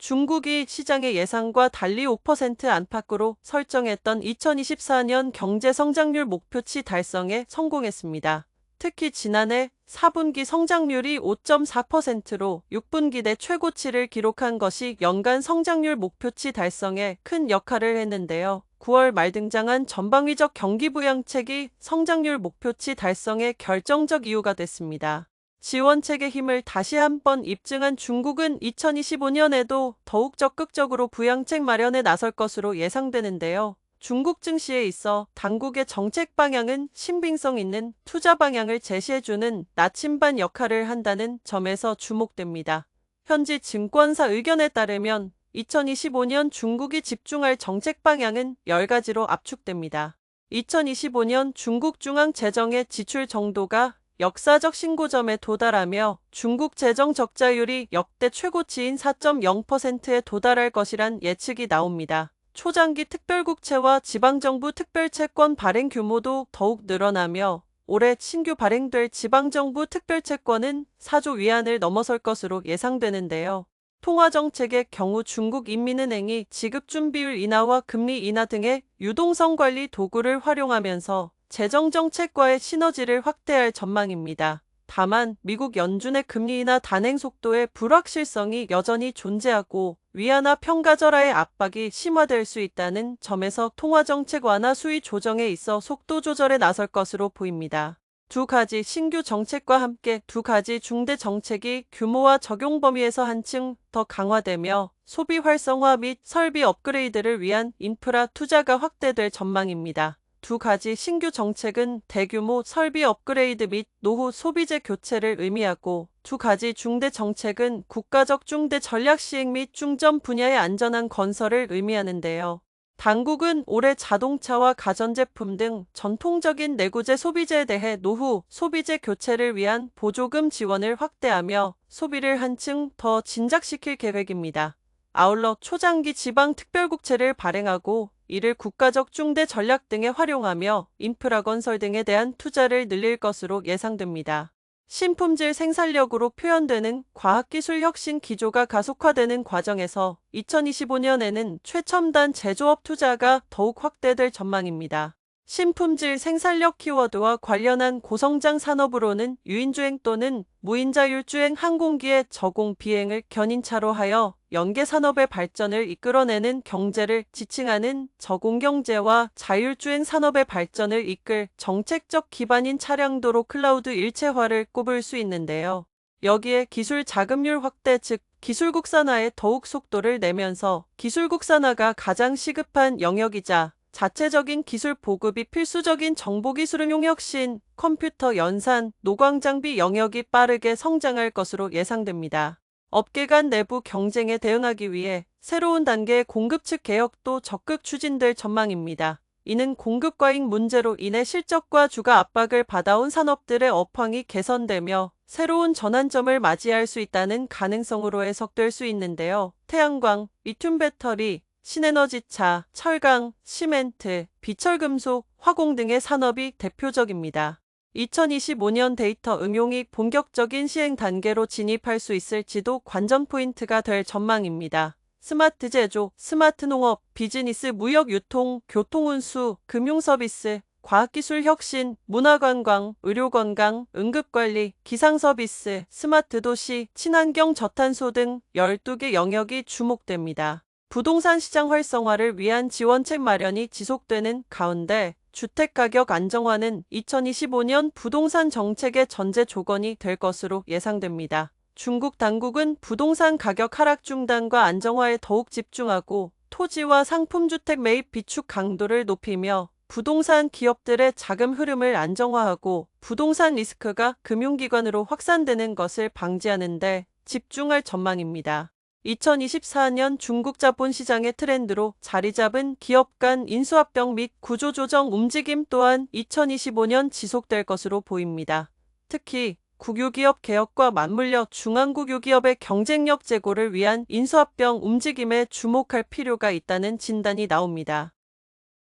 중국이 시장의 예상과 달리 5% 안팎으로 설정했던 2024년 경제 성장률 목표치 달성에 성공했습니다. 특히 지난해 4분기 성장률이 5.4%로 6분기 내 최고치를 기록한 것이 연간 성장률 목표치 달성에 큰 역할을 했는데요. 9월 말 등장한 전방위적 경기 부양책이 성장률 목표치 달성에 결정적 이유가 됐습니다. 지원책의 힘을 다시 한번 입증한 중국은 2025년에도 더욱 적극적으로 부양책 마련에 나설 것으로 예상되는데요. 중국 증시에 있어 당국의 정책 방향은 신빙성 있는 투자 방향을 제시해주는 나침반 역할을 한다는 점에서 주목됩니다. 현지 증권사 의견에 따르면 2025년 중국이 집중할 정책 방향은 10가지로 압축됩니다. 2025년 중국 중앙 재정의 지출 정도가 역사적 신고점에 도달하며 중국 재정 적자율이 역대 최고치인 4.0%에 도달할 것이란 예측이 나옵니다. 초장기 특별국채와 지방정부 특별채권 발행 규모도 더욱 늘어나며 올해 신규 발행될 지방정부 특별채권은 4조 위안을 넘어설 것으로 예상되는데요. 통화정책의 경우 중국인민은행이 지급준비율 인하와 금리 인하 등의 유동성 관리 도구를 활용하면서 재정정책과의 시너지를 확대할 전망입니다. 다만 미국 연준의 금리 인하 단행 속도의 불확실성이 여전히 존재하고 위안화 평가절하의 압박이 심화될 수 있다는 점에서 통화정책 완화 수위 조정에 있어 속도 조절에 나설 것으로 보입니다. 두 가지 신규 정책과 함께 두 가지 중대 정책이 규모와 적용 범위에서 한층 더 강화되며 소비 활성화 및 설비 업그레이드를 위한 인프라 투자가 확대될 전망입니다. 두 가지 신규 정책은 대규모 설비 업그레이드 및 노후 소비재 교체를 의미하고 두 가지 중대 정책은 국가적 중대 전략 시행 및 중점 분야의 안전한 건설을 의미하는데요. 당국은 올해 자동차와 가전제품 등 전통적인 내구재 소비재에 대해 노후 소비재 교체를 위한 보조금 지원을 확대하며 소비를 한층 더 진작시킬 계획입니다. 아울러 초장기 지방 특별국채를 발행하고 이를 국가적 중대 전략 등에 활용하며 인프라 건설 등에 대한 투자를 늘릴 것으로 예상됩니다. 신품질 생산력으로 표현되는 과학기술 혁신 기조가 가속화되는 과정에서 2025년에는 최첨단 제조업 투자가 더욱 확대될 전망입니다. 신품질 생산력 키워드와 관련한 고성장 산업으로는 유인주행 또는 무인자율주행 항공기의 저공 비행을 견인차로 하여 연계산업의 발전을 이끌어내는 경제를 지칭하는 저공경제와 자율주행 산업의 발전을 이끌 정책적 기반인 차량도로 클라우드 일체화를 꼽을 수 있는데요. 여기에 기술 자금률 확대 즉 기술 국산화에 더욱 속도를 내면서 기술 국산화가 가장 시급한 영역이자 자체적인 기술 보급이 필수적인 정보기술 응용 혁신, 컴퓨터 연산, 노광 장비 영역이 빠르게 성장할 것으로 예상됩니다. 업계 간 내부 경쟁에 대응하기 위해 새로운 단계의 공급 측 개혁도 적극 추진될 전망입니다. 이는 공급 과잉 문제로 인해 실적과 주가 압박을 받아온 산업들의 업황이 개선되며 새로운 전환점을 맞이할 수 있다는 가능성으로 해석될 수 있는데요. 태양광, 리튬 배터리, 신에너지차, 철강, 시멘트, 비철금속, 화공 등의 산업이 대표적입니다. 2025년 데이터 응용이 본격적인 시행 단계로 진입할 수 있을지도 관전 포인트가 될 전망입니다. 스마트 제조, 스마트 농업, 비즈니스 무역 유통, 교통운수, 금융서비스, 과학기술 혁신, 문화관광, 의료건강, 응급관리, 기상서비스, 스마트 도시, 친환경 저탄소 등 12개 영역이 주목됩니다. 부동산 시장 활성화를 위한 지원책 마련이 지속되는 가운데 주택가격 안정화는 2025년 부동산 정책의 전제 조건이 될 것으로 예상됩니다. 중국 당국은 부동산 가격 하락 중단과 안정화에 더욱 집중하고 토지와 상품주택 매입 비축 강도를 높이며 부동산 기업들의 자금 흐름을 안정화하고 부동산 리스크가 금융기관으로 확산되는 것을 방지하는 데 집중할 전망입니다. 2024년 중국 자본시장의 트렌드로 자리 잡은 기업 간 인수합병 및 구조조정 움직임 또한 2025년 지속될 것으로 보입니다. 특히 국유기업 개혁과 맞물려 중앙국유기업의 경쟁력 제고를 위한 인수합병 움직임에 주목할 필요가 있다는 진단이 나옵니다.